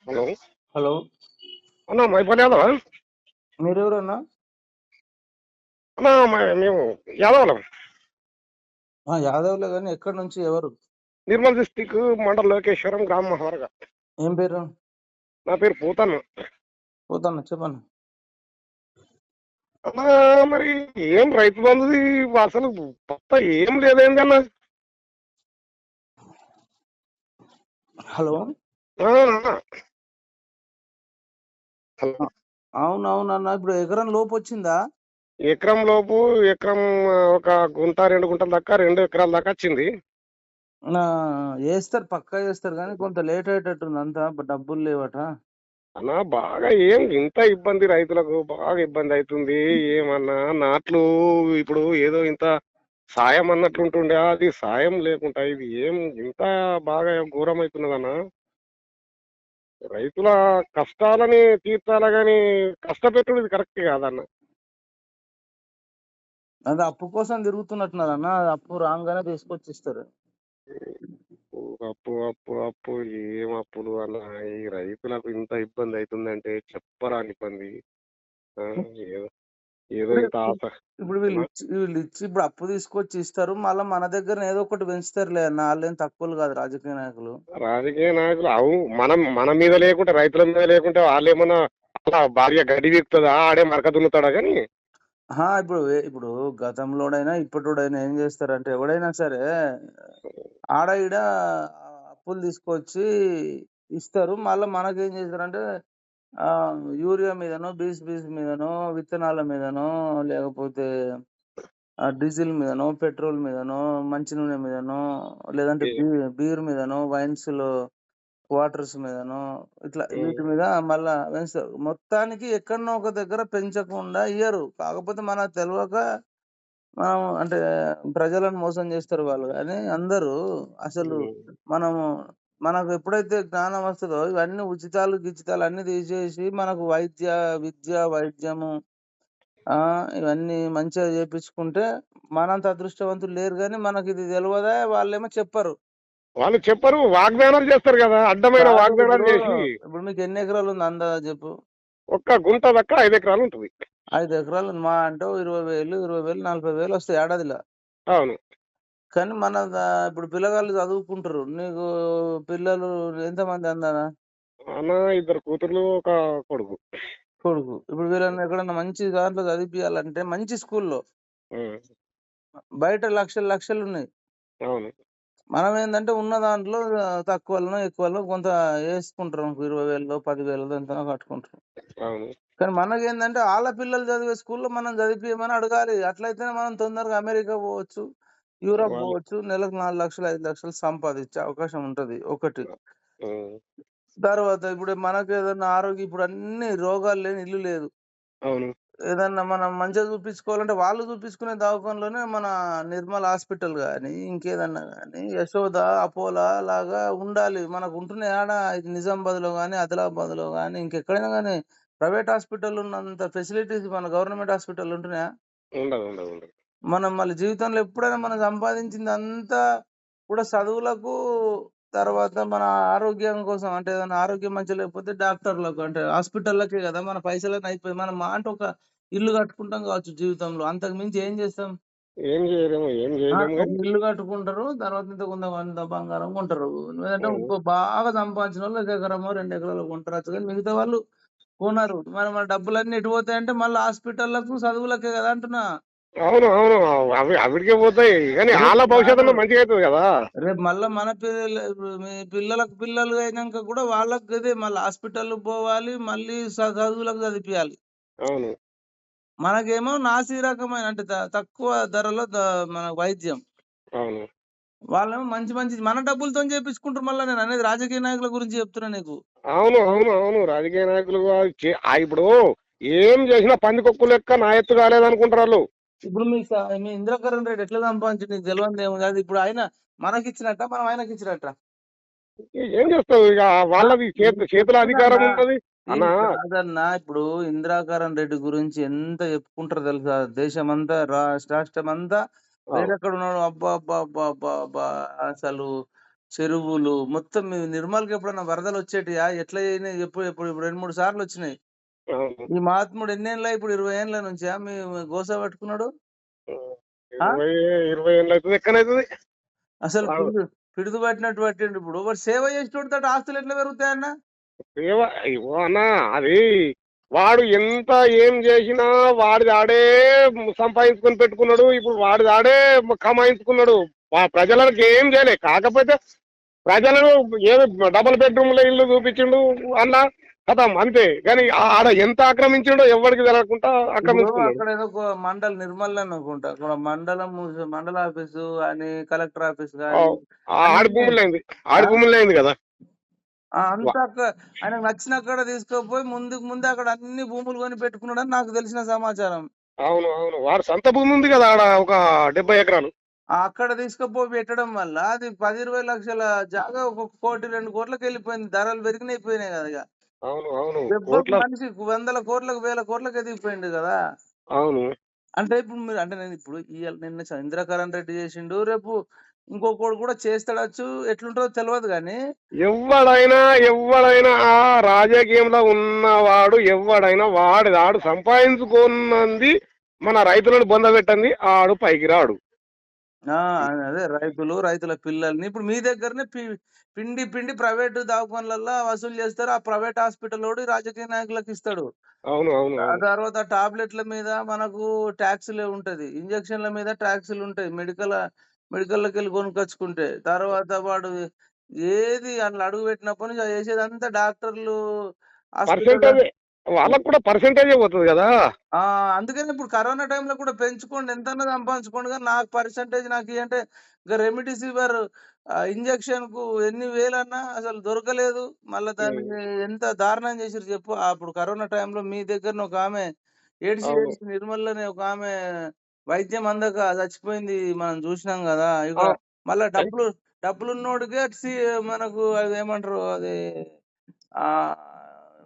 Hello. Hello. అన్నా మైపల్లి యాదవా? మీరెవరన్నా? అన్నా మేము యాదవలం. యాదవ్లే గాని ఎక్కడి నుంచి ఎవరు? నిర్మల్ డిస్టిక్ మండల్ లోకేశ్వరం గ్రామం మహవరగా. ఏం పేరు? నా పేరు పూతన్న. పోతాను చెప్పండి. అన్నా మరి ఏం రైతు బంధుది అసలు కొత్త ఏం లేదేంటి అన్న? హలో. అన్నా. హలో. అవునవునన్నా, ఇప్పుడు ఎకరం లోపు వచ్చిందా? ఎకరం లోపు ఎకరం ఒక గుంట 2 గుంటల దాకా 2 ఎకరాల దాకా వచ్చింది. వేస్తారు, పక్కా వేస్తారు, కానీ కొంత లేట్ అయ్యేటట్టుంది, అంతా డబ్బులు లేవట. అన్నా బాగా ఏం ఇంత ఇబ్బంది, రైతులకు బాగా ఇబ్బంది అవుతుంది. ఏమన్నా నాట్లు ఇప్పుడు ఏదో ఇంత సాయం అన్నట్లుంటుండే, అది సాయం లేకుండా ఇది ఏం ఇంత బాగా ఘోరం అవుతున్నదన్నా. రైతుల కష్టాలని తీర్చాలా గాని కష్టపెట్టుడు ఇది కరెక్ట్ కాదన్న. అది అప్పు కోసం తిరుగుతున్నట్టున్నారు అన్న, అప్పు రాగానే తీసుకొచ్చి ఇస్తారు. అప్పు అప్పు అప్పు ఏం అప్పులు అన్న, ఈ రైతులకు ఇంత ఇబ్బంది అవుతుందంటే చెప్పరాని ఇబ్బంది. ఆ, ఏదో ఏదో ఇంత ఆశ. ఇప్పుడు వీళ్ళు ఇచ్చి ఇప్పుడు అప్పు తీసుకొచ్చి ఇస్తారు, మళ్ళీ మన దగ్గర ఏదో ఒకటి పెంచుతారులే అన్న. వాళ్ళేం తక్కువలు కాదు రాజకీయ నాయకులు. రాజకీయ నాయకులు అవు మన మీద లేకుంటే, రైతుల మీద లేకుంటే వాళ్ళు ఏమన్నా అలా భార్య గడ్డి వీక్తుందా, ఆడే మరక దున్నుతాడా కానీ. ఇప్పుడు గతంలోనైనా ఇప్పటిడైనా ఏం చేస్తారంటే, ఎవడైనా సరే ఆడ ఈడ అప్పులు తీసుకొచ్చి ఇస్తారు. మళ్ళీ మనకేం చేస్తారంటే యూరియా మీదనో, బీస్ మీదనో, విత్తనాల మీదనో, లేకపోతే డీజిల్ మీదనో, పెట్రోల్ మీదనో, మంచి నూనె మీదనో, లేదంటే బీర్ మీదనో, వైన్స్ లో క్వార్టర్స్ మీదనో, ఇట్లా వీటి మీద మళ్ళా పెంచుతారు. మొత్తానికి ఎక్కడనో ఒక దగ్గర పెంచకుండా ఇయ్యరు. కాకపోతే మనకు తెలియక మనం అంటే ప్రజలను మోసం చేస్తారు వాళ్ళు. కానీ అందరూ అసలు మనము మనకు ఎప్పుడైతే జ్ఞానం వస్తుందో ఇవన్నీ ఉచితాలు గిచితాలు అన్ని తీసేసి మనకు విద్య, వైద్యము ఇవన్నీ మంచిగా చేపించుకుంటే మనంత అదృష్టవంతులు లేరు. కానీ మనకి ఇది తెలియదా, వాళ్ళేమో చెప్పరు. వాళ్ళు చెప్పరు, వాగ్దానాలు చేస్తారు కదా, అడ్డమైన కాదు, వాగ్దానాలు ఇప్పుడు చేసి. ఇప్పుడు మీకు ఎన్ని ఎకరాలు ఉంది అందాజ చెప్పు? ఒక్క గుంట దక్క 5 ఎకరాలు ఉంటుంది. 5 ఎకరాలు ఉంది. మా అంటే 20,000, 40,000 వస్తాయి ఏడాదిలో. అవును. కానీ మన ఇప్పుడు పిల్లగాళ్ళు చదువుకుంటారు. నీకు పిల్లలు ఎంతమంది అందానా? అన్న 2 కూతుర్లు, ఒక కొడుకు. ఇప్పుడు వీళ్ళని ఎక్కడన్నా మంచి దాంట్లో చదివిపియాలంటే మంచి స్కూల్లో బయట లక్షలు లక్షలు ఉన్నాయి. అవును. మనం ఏంటంటే ఉన్న దాంట్లో తక్కువలో ఎక్కువలో కొంత వేసుకుంటారు. 20,000, 10,000 ఎంతనో కట్టుకుంటారు. అవును. కానీ మనకేందంటే వాళ్ళ పిల్లలు చదివే స్కూల్లో మనం చదివిపియమని అడగాలి. అట్లయితేనే మనం తొందరగా అమెరికా పోవచ్చు, యూరప్ వాళ్ళు పోవచ్చు, నెలకు 4 లక్షలు 5 లక్షలు సంపాదించే అవకాశం ఉంటది ఒకటి. ఉమ్, తర్వాత ఇప్పుడు మనకు ఏదన్నా ఆరోగ్యం, ఇప్పుడు అన్ని రోగాలు లేని ఇల్లు లేదు. అవును. ఏదన్నా మనం మంచిగా చూపించుకోవాలంటే వాళ్ళు చూపించుకునే దవాఖానలోనే మన నిర్మల్ హాస్పిటల్ గాని, ఇంకేదన్నా గాని, యశోద, అపోలా లాగా ఉండాలి. మనకు ఉంటున్నాయి ఆడ నిజామాబాద్ లో గాని, ఆదిలాబాద్ లో గాని, ఇంకెక్కడైనా గాని ప్రైవేట్ హాస్పిటల్ ఉన్నంత ఫెసిలిటీస్ మన గవర్నమెంట్ హాస్పిటల్ ఉంటున్నాయా? ఉండదు ఉండదు ఉండదు. మనం మళ్ళీ జీవితంలో ఎప్పుడైనా మనం సంపాదించింది అంతా కూడా చదువులకు, తర్వాత మన ఆరోగ్యం కోసం, అంటే ఏదైనా ఆరోగ్యం మంచి లేకపోతే డాక్టర్లకు అంటే హాస్పిటల్లకే కదా మన పైసలన్నీ అయిపోయి. మనం మా అంటే ఒక ఇల్లు కట్టుకుంటాం కావచ్చు జీవితంలో, అంతకు మించి ఏం చేస్తాం? ఏం చేయలేము ఒక కానీ. ఇల్లు కట్టుకుంటారు, తర్వాత ఇంత కొంత బంగారం కొంటారు. లేదంటే బాగా సంపాదించిన వాళ్ళు 1 ఎకరమో 2 ఎకరాలు కొంటారు. కానీ మిగతా వాళ్ళు కొనరు. మరి మన డబ్బులన్నీ ఎటు పోతాయంటే మళ్ళీ హాస్పిటల్లకు, చదువులకే కదా అంటున్నా. అవును అవును. అవిడికే పోతాయి కానీ రేపు వాళ్ళ కాదు, భవిష్యత్తు మంచిగా అవుతుంది కదా. రేపు మళ్ళా మన మీ పిల్లలకు పిల్లలు అయినాక కూడా వాళ్ళకి ఇదే మళ్ళీ హాస్పిటల్ పోవాలి, మళ్ళీ చదువులకు చదివిపియాలి. అవును. మనకేమో నాసి రకమైన అంటే తక్కువ ధరలో మన వైద్యం. అవును. వాళ్ళేమో మంచి మంచి మన డబ్బులతో చేపించుకుంటారు. మళ్ళీ నేను అనేది రాజకీయ నాయకుల గురించి చెప్తున్నా నీకు. అవును అవును అవును. రాజకీయ నాయకులు ఇప్పుడు ఏం చేసినా పందికొక్కు లెక్క నా ఎత్తు కాలేదనుకుంటారు వాళ్ళు. ఇప్పుడు మీ ఇంద్రకరణ్ రెడ్డి ఎట్లా సంపాదించి నీకు తెలియదు ఏమో కాదు. ఇప్పుడు ఆయన మనకిచ్చినట్ట, మనం ఆయనకి ఇచ్చినట్ట? ఏం చేస్తావు ఇక, వాళ్ళది చేతుల అధికారం ఉన్నది అన్న. కాదన్నా, ఇప్పుడు ఇంద్రాకరణ్ రెడ్డి గురించి ఎంత చెప్పుకుంటారో తెలుసా? దేశమంతా, రాష్ట్రం అంతా, వేరెక్కడ ఉన్నాడు, అబ్బా అబ్బా అబ్బా అబ్బా అబ్బా, అసలు చెరువులు మొత్తం మీ నిర్మల్కి ఎప్పుడన్నా వరదలు వచ్చేటియా? ఎట్లా అయినాయి? ఎప్పుడు ఎప్పుడు ఇప్పుడు 2, 3 సార్లు వచ్చినాయి. అవును. ఈ మహాత్ముడు ఎన్నేళ్ళ ఇప్పుడు 20 ఏండ్ల నుంచా మీ గోస పట్టుకున్నాడు? హ్మ్. ఆ? 20 ఏండ్లయితది. ఎక్కనైతది? అసలు వాడు పిడుదు పట్టినట్టు పట్టిండు ఇప్పుడు. వాడు సేవ చేసేటోడితోటి ఆస్తులు ఎట్లా పెరుగుతాయన్న? సేవ ఇగో అన్న అది వాడు ఎంత ఏం చేసినా వాడిది ఆడే సంపాదించుకొని పెట్టుకున్నాడు. ఇప్పుడు వాడిది ఆడే కమాయించుకున్నాడు. ప్రజలకు ఏం చేయలే. కాకపోతే ప్రజలను ఏమి డబుల్ బెడ్రూమ్ల ఇల్లు చూపించిండు అన్న కథం అంతే. కానీ ఆడ ఎంత ఆక్రమించిండో ఎవరికి తెలవకుండా ఇప్పుడు ఆక్రమించుకున్నాడు. అక్కడ ఏదో ఒక నిర్మల్ అనుకుంటా. అక్కడ మండల ఆఫీసు అని కలెక్టర్ ఆఫీస్ ఆ గాని ఆడి అన్ని భూములు అయింది. ఆ? ఆడి భూములు అయింది కదా. అంతా ఆయనకు నచ్చిన అక్కడ తీసుకుపోయి ముందుకు ముందే అక్కడ అన్ని భూములు కొని పెట్టుకున్నాడని నాకు తెలిసిన సమాచారం. అవును అవును వాడు సొంత భూమి ఉంది కదా ఆడ ఒక 70 ఎకరాలు. అక్కడ తీసుకుపోయి పెట్టడం వల్ల అది 10, 20 లక్షల జాగా ఒక 1 కోటి 2 కోట్లకి వెళ్ళిపోయింది. ధరలు పెరిగిపోయినాయి కదా ఇక. అవును అవును దెబ్బకు కోట్ల. మనిషి వందల కోట్లకు 1000 కోట్లకు ఎదిగిపోయింది కదా. అవును అంటే ఇప్పుడు మీరు అంటే నేను ఇప్పుడు నిన్న ఇంద్రకరణ్ రెడ్డి చేసిండు, రేపు ఇంకొకడు కూడా చేస్తాడచ్చు. ఎట్లుంటుందో తెలియదు కానీ ఎవడైనా ఆ రాజకీయంలో ఉన్నవాడు ఎవడైనా వాడు సంపాదించుకున్నది మన రైతులను బొందబెట్టండి ఆడు పైకి రాడు. ఆ అదే రైతుల పిల్లల్ని ఇప్పుడు మీ దగ్గరనే పిండి పిండి ప్రైవేట్ దవాఖానలలో వసూలు చేస్తారు. ఆ ప్రైవేట్ హాస్పిటల్ వాడు రాజకీయ నాయకులకు ఇస్తాడు. అవును అవును ఆ అవును తర్వాత టాబ్లెట్ల మీద మనకు ట్యాక్సులే ఉంటది. ఇంజక్షన్ల మీద ట్యాక్సులు ఉంటాయి. మెడికల్‌లోకి వెళ్ళి కొనుక్కొచ్చుకుంటే. తర్వాత వాడు ఏది అందులో అడుగు పెట్టినప్పటి నుంచి అది చేసేదంతా డాక్టర్లు హాస్పిటల్. పర్సెంటేజ్ వాళ్ళకు కూడా పర్సెంటేజే పోతుంది కదా. అందుకని ఇప్పుడు కరోనా టైంలో కూడా పెంచుకోండి. ఎంతన్నా సంపాదించుకోండి గానీ నాకు పర్సెంటేజ్ నాకియ్యంటే ఇక రెమిడిసివిర్ ఇంజెక్షన్‌కు ఎన్ని వేలన్నా అసలు దొరకలేదు. మళ్ళా ఉమ్, దానికి ఎంత దారుణం చేసిర్రు చెప్పు. అప్పుడు కరోనా టైంలో మీ దగ్గరనే ఒకామె ఏడ్చి అవును ఏడ్చి నిర్మల్‌లోనే ఒకామె వైద్యం అందక చచ్చిపోయింది. మనం చూసినాం గదా! ఇగ అవు- మళ్ళా అయి- డబ్బులున్నోడికే మనకు అదేమంటారు అది ఆహ్,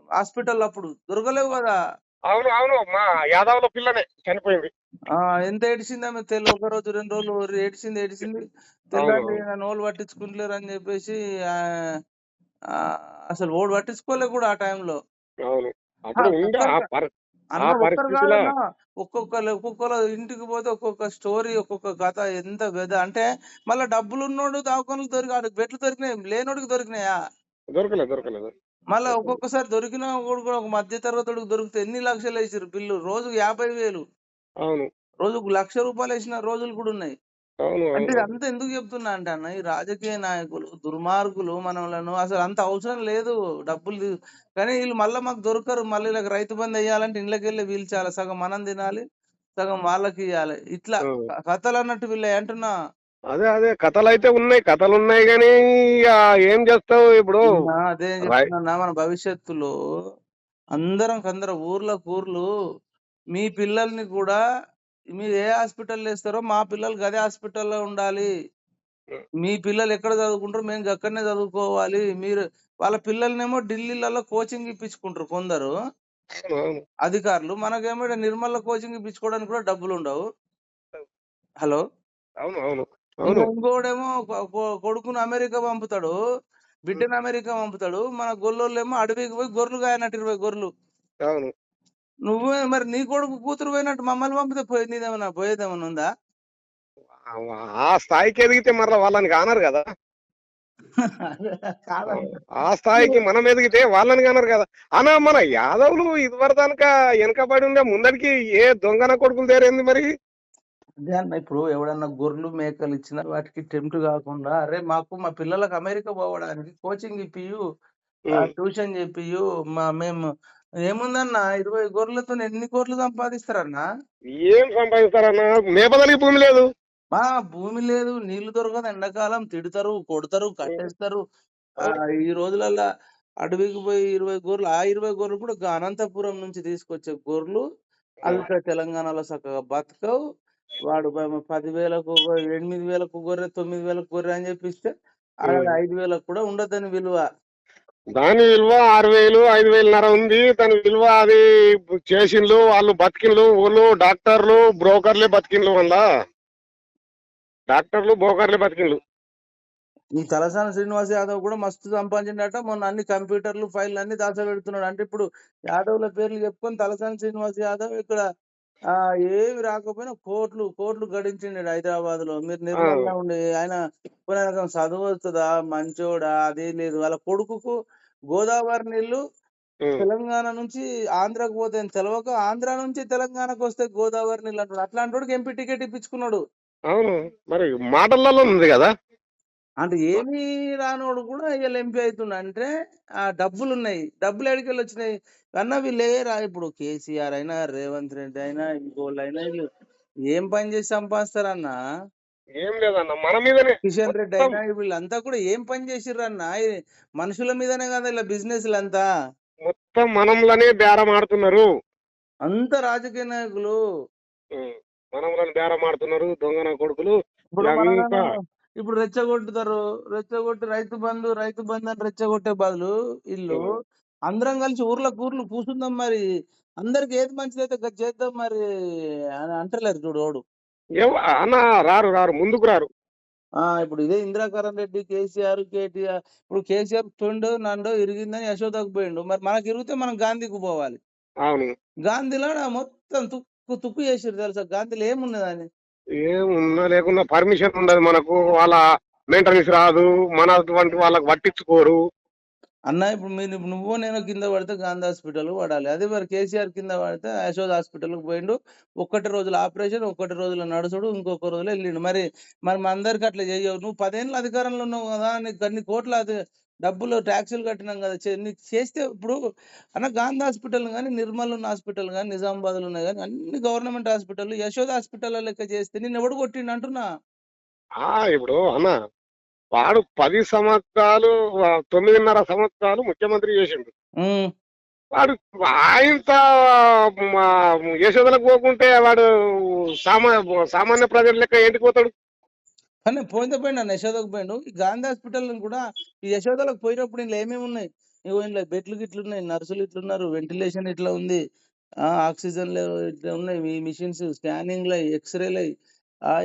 హాస్పిటల్ అప్పుడు దొరకలేవు గదా! అవును అవును మా యాదవ్ల పిల్లనే చనిపోయింది. ఆ! ఎంత ఏడిసిందామె ఒక రోజు, 2 రోజులు ఏడిసింది. అవును తెల్లారి అవును నన్నెవలు పట్టించుకుంటలేరని జెప్పేసి ఆహ్, ఆహ్, అసలు ఎవడు పట్టించుకోలే కూడా ఆ టైంలో. అవును ఆ! అప్పుడు ఉండే ఒక్కరు ఆ అన్న ఒక్కరు పరిస్థితిలో. కాదన్న. ఒక్కొక్కళ్ళ ఇంటికి పోతే ఒక్కొక్క స్టోరీ, ఒక్కొక్క కథ ఎంత అంటే మళ్ళా డబ్బులున్నోడు దవాఖానలు ఆడికి బెడ్లు దొరికినాయి. లేనోడికి దొరికినాయా? దొరకలేదు. మళ్ళా ఒక్కొక్కసారి దొరికినోడు కూడా ఒక మధ్య తరగతోడికి దొరికితే ఎన్ని లక్షలేసిర్రు బిల్లు. రోజుకి 50,000 అవును రోజుకు ₹1,00,000 రోజులు కూడా ఉన్నాయి. అవును అంటే అవును ఇదంతా ఎందుకు చెప్తున్నా అంటే అన్న, ఈ రాజకీయ నాయకులు, దుర్మార్గులు మనలను అసలు అంత అవసరం లేదు. డబ్బులు కానీ ఈళ్ళు మళ్ళా మాకు దొరకరు. మళ్ళీ ఈళ్ళకి రైతు బంధు ఎయ్యాలంటే ఇండ్లకెళ్ళి పీల్చాలి. సగం మనం తినాలి. సగం వాళ్ళకియ్యాలి. ఇట్లా అవును కథలన్నట్టు వీళ్ళయి అంటున్నా. అదే కథలైతే ఉన్నాయి. కథలున్నాయి గానీ ఇగ ఏం చేస్తావు ఇప్పుడు. అదే రై చెప్తున్నా మన భవిష్యత్తులో అందరం ఊర్లు మీ పిల్లల్ని కూడా మీరు ఏ హాస్పిటల్‌లో ఏస్తారో మా పిల్లలు గదే హాస్పిటల్‌లో ఉండాలి. మీ పిల్లలు ఎక్కడ చదువుకుంటారో మేము గక్కడనే చదువుకోవాలి. వాళ్ళ పిల్లలనేమో ఢిల్లీలలో కోచింగ్ ఇప్పించుకుంటారు కొందరు అవును అధికారులు. మనకేమో ఈడ నిర్మల్‌లో కోచింగ్ ఇప్పించుకోవడానికి కూడా డబ్బులుండవు. హలో! అవును అవును అవును ఇంకోడేమో కొడుకుని అమెరికా పంపుతాడు. హ్మ్. బిడ్డని అమెరికా పంపుతాడు. మన గొల్లోళ్ళేమో అడవికి పోయి గొర్రెలు కాయనట్టు 20 గొర్రెలు. అవును నువ్వే మరి నీ కొడుకు కూతురు పోయినట్టు మమ్మల్ని పంపితే పోయేదేమన్నా ఉందా? ఆ స్థాయికి ఎదిగితే మరలా వాళ్ళని కానరు కదా. కాదన్న. ఆ స్థాయికి మనం ఎదిగితే వాళ్ళని కానరు కదా. అనా మన యాదవులు ఇదివరదానిక వెనకబడి ఉండే ముందడికి ఏ దొంగన కొడుకులు తేరేంది మరి. అదే అన్న ఇప్పుడు ఎవడన్నా గొర్రెలు, మేకలు ఇచ్చినా వాటికి టెంప్ట్ కాకుండా అరే మా పిల్లలకు అమెరికా పోవడానికి కోచింగ్ ఇప్పియు, ఉమ్. ట్యూషన్ చెప్పియు. మేము ఏముందన్న 20 గొర్రెలతోని ఎన్ని కోట్లు సంపాదిస్తారన్న? ఏం సంపాదిస్తారన్నా మేపదలికి భూమి లేదు. భూమి లేదు, నీళ్లు దొరకదు, ఎండాకాలం తిడతారు, కొడతారు, ఉమ్. కట్టేస్తారు. అవును ఈ రోజులల్లా అడవికి పోయి 20 గొర్రెలు, ఆ 20 గొర్రెలు కూడా అనంతపురం నుంచి తీసుకొచ్చే గొర్రెలు. అవి ఇక్కడ తెలంగాణలో చక్కగా బతకవు. వాడు 10,000కు 8,000కు గొర్రె, 9,000కు గొర్రె అని చెప్పిస్తే ఆడ ఉమ్. 5,000కు కూడా ఉండదని విలువ. దాని విలువ 6,000 5,500 ఉంది. దాని విలువ అది చేసిండ్లు వాళ్ళు బతికిండ్లు. ఊళ్ళు డాక్టర్లు బ్రోకర్లే బతికిండ్లు. వల్ల డాక్టర్లు బ్రోకర్లే బతికిండ్లు. ఈ తలసాని శ్రీనివాస్ యాదవ్ కూడా మస్తు సంపాదించిండట. మొన్న అన్ని కంప్యూటర్లు ఫైల్ అన్ని దాచబెడుతున్నాడు. అంటే ఇప్పుడు యాదవ్ల పేర్లు చెప్పుకొని తలసాని శ్రీనివాస్ యాదవ్ ఇక్కడ ఏమి రాకపోయినా కోట్లు కోట్లు గడించిండు హైదరాబాద్ లో. మీరు ఆ, నిర్మల్లో ఉండి ఆయన పోనీ ఆయనకు చదువు వస్తుందా, మంచోడా, అదే లేదు. వాళ్ళ కొడుకుకు గోదావరి నీళ్లు ఉమ్, తెలంగాణ నుంచి ఆంధ్రాకు పోతాయని తెలవక ఆంధ్ర నుంచి తెలంగాణకు వస్తే గోదావరి నీళ్ళు అంటాడు. అట్లాంటి వాడికి ఎంపీ టికెట్ ఇప్పించుకున్నాడు. అవును, మరి మాటలలో ఉంది కదా. అంటే ఏమీ రానోడు కూడా ఇవాళ ఎంపీ అవుతుండ అంటే ఆ డబ్బులు ఉన్నాయి. డబ్బులు ఎడికెళ్ళి వచ్చినాయి అన్న వీళ్ళే రా. ఇప్పుడు కేసీఆర్ అయినా రేవంత్ రెడ్డి అయినా ఇంకోళ్ళు అయినా వీళ్ళు ఏం పని చేసి సంపాదిస్తారన్న. ఏం లేదన్న, మన మీదనే కిషన్ రెడ్డి మొత్తం. అయినా వీళ్ళంతా కూడా ఏం పని చేసిర్రన్న. ఈ మనుషుల మీదనే కదా ఇలా బిజినెస్లు అంతా. మొత్తం మనంలోనే బేరం ఆడుతున్నారు. అంత రాజకీయ నాయకులు. ఉమ్, మనంలోనే బేరం ఆడుతున్నారు దొంగన కొడుకులు. ఇప్పుడు మనలను ఇదంతా ఇప్పుడు రెచ్చగొట్టుతారు. రెచ్చగొట్టి రైతు బంధు అని రెచ్చగొట్టే బదులు వీళ్ళు ఉమ్, అందరం కలిసి ఊర్లకు ఊర్లు కూర్చుందాం మరి. అందరికి ఏది మంచిదైతే గది చేద్దాం మరి అని అంటలేరు చూడు ఓడు. అన్న రారు రారు, ముందుకు రారు. ఇప్పుడు ఇదే ఇందిరాకరణ్ రెడ్డి, కేసీఆర్, కేటీఆర్. ఇప్పుడు కేసీఆర్ తొండో నండో ఇరిగిందని యశోదకు పోయిండు. మరి మనకి ఇరిగితే మనం గాంధీకి పోవాలి. అవును, గాంధీలో మొత్తం తుక్కు తుక్కు చేసిరు తెలుసా. గాంధీలో ఏమున్నదని. ఏమున్నా లేకున్నా పర్మిషన్ ఉండదు మనకు. వాళ్ళ మెయింటెనెన్స్ రాదు, మన అటువంటి వాళ్ళకి పట్టించుకోరు. అన్న ఇప్పుడు నువ్వు నేను కింద పడితే గాంధీ హాస్పిటల్ పడాలి. అదే మరి కేసీఆర్ కింద పడితే యశోద హాస్పిటల్కి పోయిండు. ఒక్కటి రోజుల ఆపరేషన్, ఒక్కటి రోజుల నడుచుడు, ఇంకొక రోజులో వెళ్ళిండు. మరి మరి మా అందరికి అట్లా చేయవు. నువ్వు 10 ఏళ్ళ అధికారంలో ఉన్నావు కదా, నీకు అన్ని కోట్ల డబ్బులు ట్యాక్సులు కట్టినాం కదా. నీకు చేస్తే ఇప్పుడు అన్న గాంధీ హాస్పిటల్ కానీ, నిర్మల్ ఉన్న హాస్పిటల్ కానీ, నిజామాబాద్ లో ఉన్నాయి కానీ అన్ని గవర్నమెంట్ హాస్పిటల్. యశోద హాస్పిటల్ లెక్క చేస్తే నేను ఎవడు కొట్టిండు అంటున్నా. ఇప్పుడు అన్న, వాడు 10 సంవత్సరాలు 9.5 సంవత్సరాలు ముఖ్యమంత్రి చేసిండు. ఉమ్. వాడు ఆయనత యశోదలకు పోకుంటే వాడు సామాన్య ప్రజల లెక్క ఏంటికి పోతాడు? కానీ పోయితే పోయిండు అన్న యశోదకు పోయిండు. ఈ గాంధీ హాస్పిటల్ కూడా ఈ యశోదలకు పోయినప్పుడు ఇందులో ఏమేమి ఉన్నాయి. ఇగో ఇందులో బెడ్లు గిట్లు ఉన్నాయి, నర్సులు ఇట్లున్నారు, వెంటిలేషన్ ఇట్లా ఉంది, ఆక్సిజన్ ఇట్లా ఉన్నాయి, ఈ మిషన్స్, స్కానింగ్లు, ఎక్స్రేలు,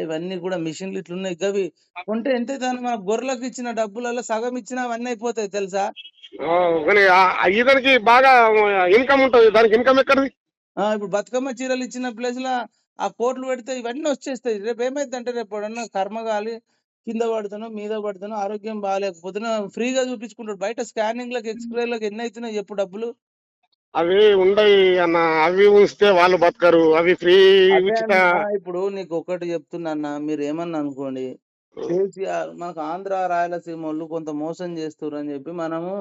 ఇవన్నీ కూడా మిషన్లు ఇట్లున్నాయి. గవి కొంటే ఎంత దాన్ని మన గొర్రెలకు ఇచ్చిన డబ్బులలో సగం ఇచ్చినా అవన్నీ అయిపోతాయి తెలుసా. కానీ ఇతనికి బాగా ఇన్కమ్ ఉంటుంది. దానికి ఇన్కమ్ ఎక్కడిది? ఇప్పుడు బతుకమ్మ చీరలు ఇచ్చిన ప్లేస్ లా ఆ కోట్లు పెడితే ఇవన్నీ వచ్చేస్తాయి. రేపు ఏమైందంటే రేపు ఎవడన్నా కర్మగాలి కింద పడతానో మీద పడతానో ఆరోగ్యం బాగాలేకపోతున్నా ఫ్రీగా చూపించుకుంటాడు. బయట స్కానింగ్లకు, ఎక్స్రేలకు ఎన్ని అవుతున్నాయి చెప్పు డబ్బులు. అవి ఉండయి అన్న, అవి ఉంచితే వాళ్ళు బతకరు. అవి ఫ్రీ అదే ఉచిత. అన్న, ఇప్పుడు నీకు ఒకటి చెప్తున్నా, మీరు ఏమన్నా అనుకోండి. కేసీఆర్ మనకు ఆంధ్ర రాయలసీమ వాళ్ళు కొంత మోసం చేస్తారు అని చెప్పి మనము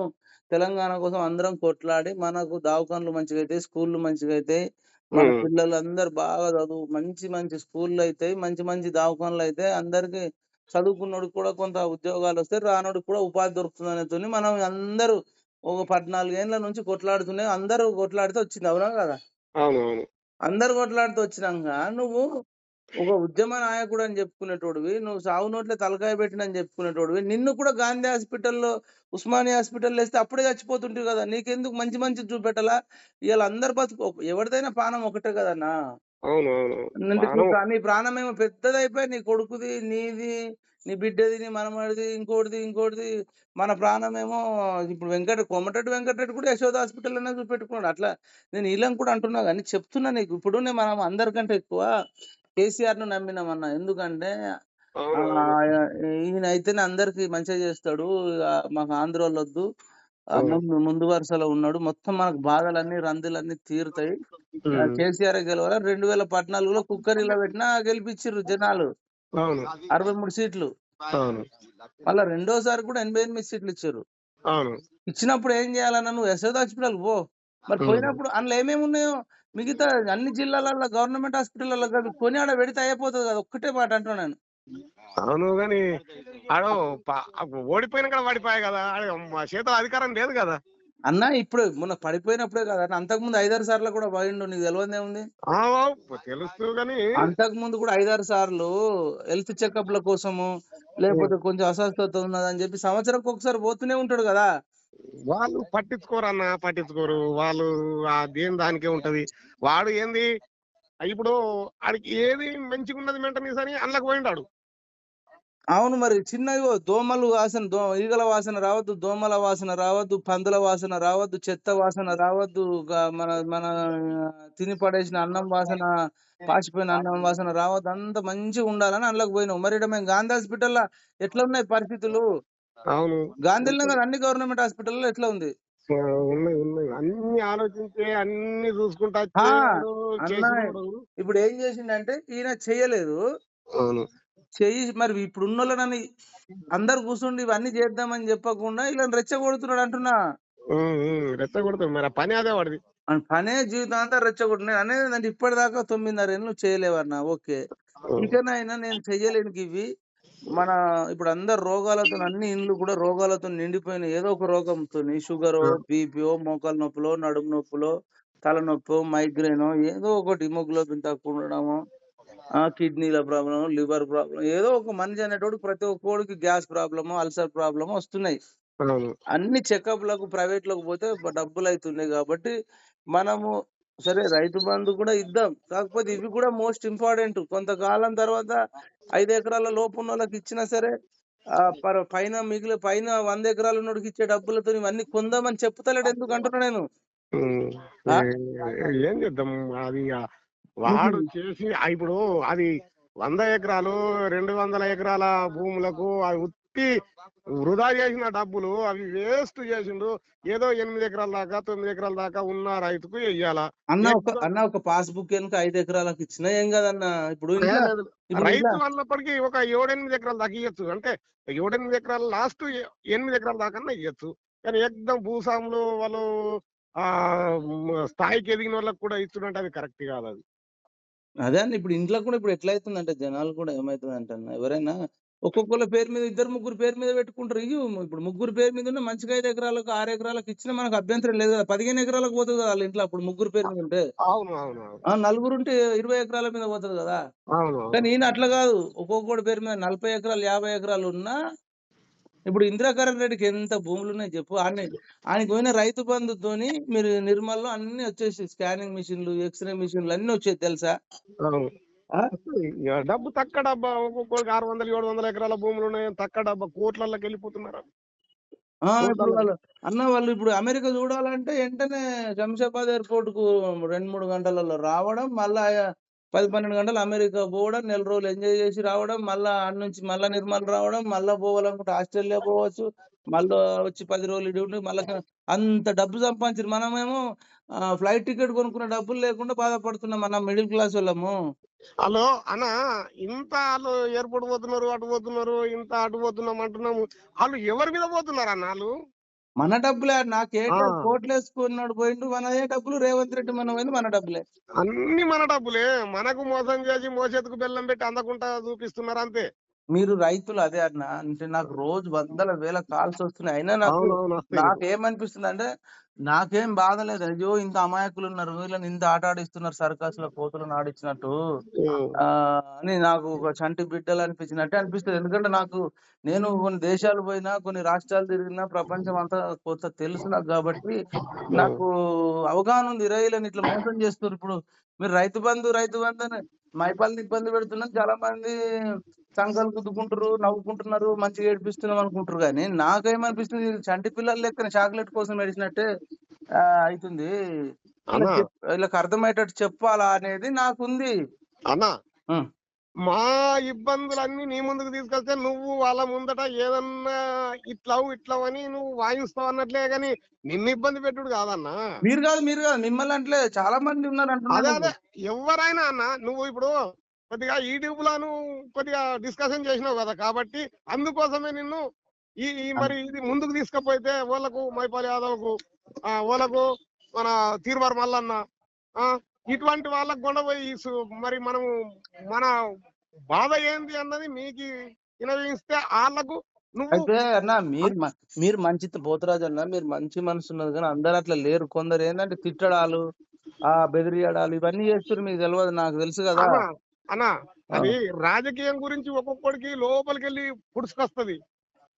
తెలంగాణ కోసం అందరం కొట్లాడి మనకు దవాఖాన్లు మంచిగా అవుతాయి, స్కూళ్ళు మంచిగా అవుతాయి, మన ఉమ్, పిల్లలు అందరు బాగా చదువు మంచి మంచి స్కూళ్ళు అవుతాయి, మంచి మంచి దవాఖాన్లు అయితే అందరికి చదువుకున్నోడికి కూడా కొంత ఉద్యోగాలు వస్తాయి, రానోడికి కూడా ఉపాధి దొరుకుతుంది అనేతోని మనం అందరూ ఒక 14 ఏళ్ల నుంచి కొట్లాడుతున్నాయి. అందరూ కొట్లాడితే వచ్చింది. అవునా కదా. అవును అవును అందరు కొట్లాడుతూ వచ్చినాక నువ్వు ఒక ఉద్యమ నాయకుడు అని చెప్పుకునేటోడివి, నువ్వు సాగు నోట్లే తలకాయ పెట్టినని చెప్పుకునేటోడివి. నిన్ను కూడా గాంధీ హాస్పిటల్లో, ఉస్మానియా హాస్పిటల్లో వేస్తే అప్పుడే చచ్చిపోతుంటావు కదా. నీకెందుకు మంచి మంచి చూపెట్టాలా. ఇవాళ అందరు బతుకు ఎవరిదైనా ప్రాణం ఒకటే కదన్నా. అవును అవును అంటే బాను. నీ ప్రాణమేమో పెద్దదైపోయి నీ కొడుకుది, నీది, నీ బిడ్డది, నీ మనమడిది, ఇంకోటిది ఇంకోటిది. మన ప్రాణమేమో ఇప్పుడు కొమటెడ్డి వెంకటరెడ్డి కూడా యశోద హాస్పిటల్లోనే చూపెట్టుకున్నాడు. అట్లా నేను వీళ్ళని కూడా అంటున్నా కానీ చెప్తున్నా నీకు. ఇప్పుడు మనం అందరికంటే ఎక్కువ కేసీఆర్ ను నమ్మినామన్నా. ఎందుకంటే అవును అవును ఈయన అయితేనే అందరికి మంచిగా చేస్తాడు. మాకు ఆంధ్రోళ్ళు వద్దు, ఉమ్, ముందు వరుసలో ఉన్నాడు, మొత్తం మనకు బాధలన్నీ రందులన్నీ తీరుతాయి, ఉమ్, కేసీఆర్ గెలవాల. 2014లో కుక్కరిలో పెట్టినా గెలిపించారు జనాలు, అవును 63 సీట్లు. అవును మళ్ళా రెండోసారి కూడా 88 సీట్లు ఇచ్చారు. అవును ఇచ్చినప్పుడు ఏం చేయాలన్నా, నువ్వు యశోద హాస్పిటల్ పో. మరి ఉమ్. పోయినప్పుడు అందులో ఏమేమి ఉన్నాయో మిగతా అన్ని జిల్లాలలో గవర్నమెంట్ హాస్పిటల్లో కొని ఆడ పెడితే అయిపోతుంది కదా. ఒక్కటే మాట అంటున్నాను. అవును కానీ ఆడు ఓడిపోయినా పడిపోయాయి కదా. మా చేతిలో అధికారం లేదు కదా. అన్న ఇప్పుడు మొన్న పడిపోయినప్పుడే కదా అన్న, అంతకుముందు 5-6 సార్లు కూడా పోయిండు. నీకు తెలియదేముంది. ఆ, తెలుసు కానీ అంతకు ముందు కూడా 5-6 సార్లు హెల్త్ చెకప్ల కోసము, లేకపోతే కొంచెం అస్వస్థత ఉన్నదని చెప్పి సంవత్సరం ఒకసారి పోతూనే ఉంటాడు కదా. వాళ్ళు పట్టించుకోరు అన్న, పట్టించుకోరు వాళ్ళు. ఆ దేని దానికే ఉంటది. వాడు ఏంది ఇప్పుడు ఆడికి ఏది మంచిగా ఉన్నది మెయింటెనెన్స్ అని అందులోకి పోయిండాడు. అవును మరి చిన్నవి దోమలు వాసన ఈగల వాసన రావద్దు, దోమల వాసన రావద్దు, పందుల వాసన రావద్దు, చెత్త వాసన రావద్దు, మన మన తిని పడేసిన అన్నం వాసన, పాచిపోయిన అన్నం వాసన రావద్దు, అంత మంచిగా ఉండాలని అందులోకి పోయినాం. మరి ఈడ మేము గాంధీ హాస్పిటల్లో ఎట్లా ఉన్నాయి పరిస్థితులు? అవును. గాంధీలో ఉంటాయి. కాదు, అన్ని గవర్నమెంట్ హాస్పిటల్లో ఎట్లా ఉంది? ఉన్నాయి, ఉన్నాయి. అన్ని ఆలోచించే అన్ని చూసుకుంటా ఆ వచ్చేవాడు అన్న చేసినోడు. ఇప్పుడు ఏం చేసిండంటే ఈయన చెయ్యలేదు. అవును. చెయ్యి మరి ఇప్పుడు ఉన్నోళ్ళని అందరు కూర్చుండి ఇవన్నీ చేద్దామని చెప్పకుండా ఇలా రెచ్చగొడుతున్నాడు అంటున్నా. రెచ్చగొడతాడు మరి, ఆ పని అదే వాడిది. మన పనే జీవితాంతం రెచ్చగొట్టిన అనేది ఏంటంటే ఇప్పటిదాకా 9.5 ఏళ్ళు నువ్వు చేయలేవన్నా ఓకే. ఉమ్, ఇకనైనా నేను చెయ్యలేను ఇవి. మన ఇప్పుడు అందరు రోగాలతో అన్ని ఇండ్లు కూడా రోగాలతో నిండిపోయినాయి. ఏదో ఒక రోగంతోని షుగరో, ఆ, బీపీయో, మోకాలు నొప్పులో, నడుము నొప్పులో, తలనొప్పో, మైగ్రేనో ఏదో ఒకటి హిమోగ్లోబిన్ తక్కువ ఉండడమో, కిడ్నీల ప్రాబ్లమ్, లివర్ ప్రాబ్లమ్, ఏదో ఒక మనిషి అనేటోడికి ప్రతి ఒక్కోడికి గ్యాస్ ప్రాబ్లమ్, అల్సర్ ప్రాబ్లమ్ వస్తున్నాయి. అవును. అన్ని చెకప్‌లకు ప్రైవేట్‌లోకి పోతే డబ్బులైతున్నాయి గాబట్టి, మనము సరే రైతు బంధు కూడా ఇద్దాం. కాకపోతే ఇవి కూడా మోస్ట్ ఇంపార్టెంట్. కొంతకాలం తర్వాత 5 ఎకరాల లోపు ఉన్నోళ్ళకి ఇచ్చినా సరే, పైన 100 ఎకరాలు ఉన్నోడికి ఇచ్చే డబ్బులతోని ఇవన్నీ కొందామని చెప్తలేడు ఎందుకు అంటున్నా నేను. ఉమ్, ఆ! ఏం చేద్దాం అది హుహు. వాడు చేసి ఇప్పుడు అది 100 ఎకరాలు 200 ఎకరాల భూములకు అది ఉత్తి వృధా చేసిన డబ్బులు అవి వేస్ట్ చేసిండు. ఏదో 8 ఎకరాల దాకా 9 ఎకరాల దాకా ఉన్న రైతుకు వెయ్యాల. అన్న ఒక పాస్‌బుక్ ఎనక 5 ఎకరాలకు ఇచ్చినా ఏం గాదన్న. ఇప్పుడు ఇంట్ల లేదు, ఇప్పుడు ఇంట్ల రైతు అన్నప్పటికీ ఒక 7 8 ఎకరాలు దాకా ఇయ్యొచ్చు. అంటే 7 8 ఎకరాలు లాస్ట్ 8 ఎకరాల దాకా ఇయ్యొచ్చు. కానీ ఏకదం భూస్వాములు వాళ్ళు ఆ స్థాయికి ఎదిగిన వాళ్ళకి కూడా ఇచ్చుడంటే అది కరెక్ట్ కాదు అది. అదే అండి. ఇప్పుడు ఇంట్లో కూడా ఇప్పుడు ఎట్లయితుందంటే జనాలు కూడా ఏమైతదంటే అన్న ఎవరైనా ఒక్కొక్కళ్ళ పేరు మీద ఇద్దరు, ముగ్గురు పేరు మీద పెట్టుకుంటారు. ఇప్పుడు ముగ్గురు పేరు మీద ఉన్న మంచిగా 5 ఎకరాలకు, 6 ఎకరాలకు ఇచ్చినా మనకు అభ్యంతరం లేదు కదా! 15 ఎకరాలకు పోతది కదా! ఆళ్ళ ఇంట్లో అప్పుడు ముగ్గురు పేరు మీద ఉంటే. అవును, అవును, అవును, నలుగురుంటే 20 ఎకరాల మీద పోతది కదా! అవును, అవును. కానీ ఈయన అట్లా కాదు. ఒక్కొక్కడి పేరు మీద 40 ఎకరాలు, 50 ఎకరాలు ఉన్నా ఇప్పుడు ఇందిరాకరణ్ రెడ్డికి ఎంత భూములున్నాయి చెప్పు. ఆయనకి పోయిన రైతు బంధుతోని మీరు నిర్మల్‌లో అన్నీ వచ్చేసాయి. స్కానింగ్ మిషన్‌లు, ఎక్స్‌రే మిషన్‌లు అన్నీ వచ్చేయి తెలుసా? అవును. ఆ! ఇక డబ్బు తక్క డబ్బా ఒక్కొక్కరికి 600 700 ఎకరాల భూములు ఉన్నాయి. తక్క డబ్బా కోట్లలోకి వెళ్ళిపోతున్నారు. ఇప్పుడు కోట్లలోకి. వాళ్ళు ఇప్పుడు అమెరికా చూడాలంటే ఎంటనే శంషాబాద్ ఎయిర్‌పోర్ట్‌కు 2, 3 గంటలలో రావడం, మళ్ళా 10, 12 గంటలు అమెరికా పోవడం, నెల రోజులు ఎంజాయ్ చేసి రావడం, మళ్ళా ఆడనుంచి మళ్ళా నిర్మల్ రావడం, మళ్ళా పోవాలనుకుంటే ఆస్ట్రేలియా పోవచ్చు. మళ్ళా వచ్చి 10 రోజులు ఈడ ఉండి అంత డబ్బు సంపాదించిర్రు. మనమేమో ఫ్లైట్ టికెట్ కొనుక్కునే డబ్బులు లేకుండా బాధపడుతున్నాం అన్న మిడిల్ క్లాసోళ్ళము. హలో అన్న, ఇంత వాళ్ళు ఎయిర్పోర్ట్ పోతున్నారు, అటు పోతున్నారు, ఇంత అటు పోతున్నాం అంటున్నాము. వాళ్ళు ఎవరి మీద పోతున్నారు అన్న వాళ్ళు? మన డబ్బులే నా ఆ, కేటీఆర్ కోట్లేసుకున్నాడు పోయిండు. మనదే డబ్బులు. రేవంత్ రెడ్డి మనం పోయింది మన డబ్బులే. అన్ని మన డబ్బులే. మనకు మోసం చేసి మోసేతుకు బెల్లం పెట్టి అందకుండా చూపిస్తున్నారు అంతే. మీరు రైతులు అదే అన్న. అంటే నాకు రోజు వందల వేల కాల్స్ వస్తున్నాయి. అయినా అవునవును, వస్తాయి నీకు. నాకేమనిపిస్తుందంటే, నాకేం బాధ లేదు. అయ్యో! ఇంత అమాయకులున్నారు. వీళ్ళని ఇంత ఆట ఆడిస్తున్నారు సర్కస్‌లో కోతులను ఆడించినట్టు. ఉమ్, అని నాకు ఒక చంటి బిడ్డలు అనిపించినట్టే అనిపిస్తది. ఎందుకంటే నేను కొన్ని దేశాలు పోయినా, కొన్ని రాష్ట్రాలు తిరిగినా, ప్రపంచం అంతా కొంత తెలుసు నాకు గాబట్టి, ఉమ్. నాకు అవగాహన ఉంది. ఈళ్ళని ఇట్లా మోసం చేస్తుర్రు. ఇప్పుడు మీరు రైతు బంధు అని మైపాల్ని ఇబ్బంది పెడుతున్నాం. చాలా మంది సంకలు గుద్దుకుంటుర్రు, నవ్వుకుంటున్నారు, మంచిగా ఏడిపిస్తున్నాం అనుకుంటుర్రు గానీ, నాకేమనిపిస్తుంది చంటి పిల్లల లెక్కన చాక్లెట్ కోసం ఏడిచినట్టే అయితుంది. అన్న, ఈళ్ళకి అర్థమయ్యేటట్టు చెప్పాలా అనేది నాకుంది. అన్న, హ్మ్. మా ఇబ్బందులన్నీ నీ ముందుకు తీసుకొస్తే నువ్వు వాళ్ళ ముందట ఏదన్నా ఇట్లవు ఇట్లవని నువ్వు వాయిస్తావు అన్నట్లే గాని నిన్ను ఇబ్బంది పెట్టుడు కాదన్నా. మీరు గాదు. మిమ్మల్ని అంటలే. చాలా మంది ఉన్నారంటున్నా అదే, నీకు. అదే. ఎవరైనా అన్న, నువ్వు ఇప్పుడు కొద్దిగా యూట్యూబ్ లో కొద్దిగా డిస్కషన్ చేసినావు కదా, కాబట్టి అందుకోసమే నిన్ను ఈ అన్ మరి ఇది ముందుకు తీసుకపోతే వాళ్ళకు మైపాల్ యాదవ్ కు వాళ్ళకు మన తీర్మార్ మల్లన్న ఆ ఇటువంటి వాళ్ళకు కూడా పోయి మరి మనము మన బాధ ఏంది అన్నది మీకు వినవిస్తే వాళ్ళకు నువ్వు. అయితే అన్న మీరు మంచి పోతురాజు అన్న మీరు మంచి మనసున్నది గానీ అందరూ అట్లా లేరు. కొందరేందంటే తిట్టడాలు, బెదిరియడాలు ఇవన్నీ చేస్తుర్రు మీకు తెలవదు. నాకు తెలుసు గదా! అన్న, అన్న, ఆ! అది రాజకీయం గురించి ఒక్కొక్కడికి లోపలికెళ్ళి పుడుచుకొస్తది.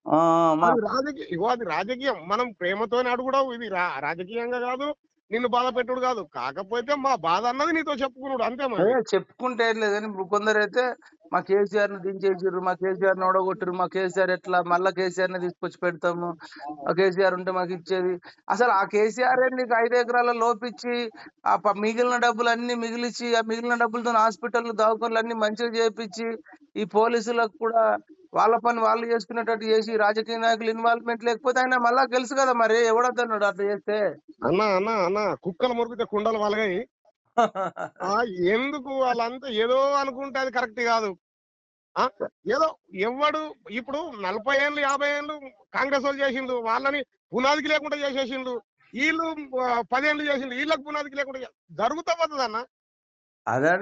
ఆ! ఆ! అది రాజకీయం. అది రాజకీయం. మనం ప్రేమతోని అడుగుడవు. ఇది రాజకీయంగా కాదు. నిన్ను బాధ పెట్టుడు కాదు. కాకపోతే మా బాధ అన్నది నీతో చెప్పుకునుడు అంతే అదే మరి. చెప్పుకుంటే ఏం లేదు కానీ ఇప్పుడు కొందరైతే మా కేసీఆర్ ని దించేసిర్రు, మా కేసీఆర్ ని ఓడగొట్టిర్రు, మా కేసీఆర్ ఎట్లా మళ్ళా కేసీఆర్ ని తీసుకొచ్చి పెడతాము, ఆ కేసీఆర్ ఉంటే మాకు ఇచ్చేది. అసలు ఆ కేసీఆర్ నీకు 5 ఎకరాల లోపిచ్చి మిగిలిన డబ్బులు అన్ని మిగిలిచ్చి ఆ మిగిలిన డబ్బులతో హాస్పిటల్ దవాఖానలు అన్ని మంచిగా చేపించి ఈ పోలీసులకు కూడా వాళ్ళ పని వాళ్ళు చేసుకునేటట్టు చేసి రాజకీయ నాయకులు ఇన్వాల్వ్మెంట్ లేకపోతే ఆయన మళ్ళా గెలుసు కదా మరి ఎవడొద్దన్నాడు అట్లా చేస్తే. అన్న కుక్కలు మురిగితే కుండలు వలగాయి. ఎందుకు వాళ్ళంతా ఏదో అనుకుంటే అది కరెక్ట్ కాదు. ఆ ఏదో ఎవడు ఇప్పుడు 40 ఏళ్ళు 50 ఏళ్ళు కాంగ్రెస్ వాళ్ళు చేసిండు, వాళ్ళని పునాదికి లేకుండా చేసేసిండు. వీళ్ళు 10 ఏళ్ళు చేసిండు, వీళ్ళకి పునాదికి లేకుండా జరుగుతా పోతుంది అన్న. అదే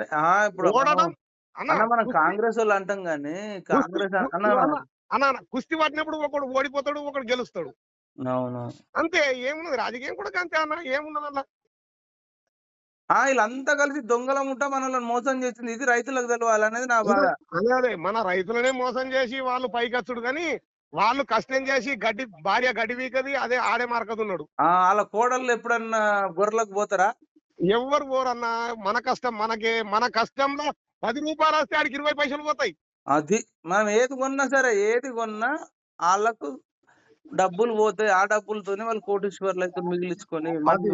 ఇప్పుడు ఓడడం అన్న అన్న మనం కుస్తీ కాంగ్రెస్ వాళ్ళు అంటాం గాని కుస్తీ కాంగ్రెస్ కు- అన్న అన్న అన్న కుస్తీ పట్టినప్పుడు ఒకడు ఓడిపోతాడు, ఒకడు గెలుస్తాడు. అవును అంతే, ఏమున్నది రాజకీయం కూడా అంతే అన్న, ఏమున్నది అన్న. వీళ్ళంతా కలిసి దొంగలం ఉంటా మనల్ని మోసం చేసింది ఇది రైతులకు తెలవాలనేది నా బాధ. అదే మన రైతులనే మోసం చేసి వాళ్ళు పైకచ్చుడు కానీ వాళ్ళు కష్టం చేసి భార్య గడ్డి వీకది, అదే ఆడే మార్కతున్నాడు. వాళ్ళ కోడళ్ళు ఎప్పుడన్నా గొర్రెలకు పోతారా? ఎవ్వరు పోరన్నా. మన కష్టం మనకే, మన కష్టంలో 10 రూపాయలు వస్తే ఆడికి 20 పైసలు పోతాయి. అది మనం ఏది కొన్నా సరే ఏది కొన్నా వాళ్ళకు డబ్బులు పోతాయి. ఆ డబ్బులతోనే వాళ్ళు కోటీశ్వర్లు అయితే మిగిలించుకొని అది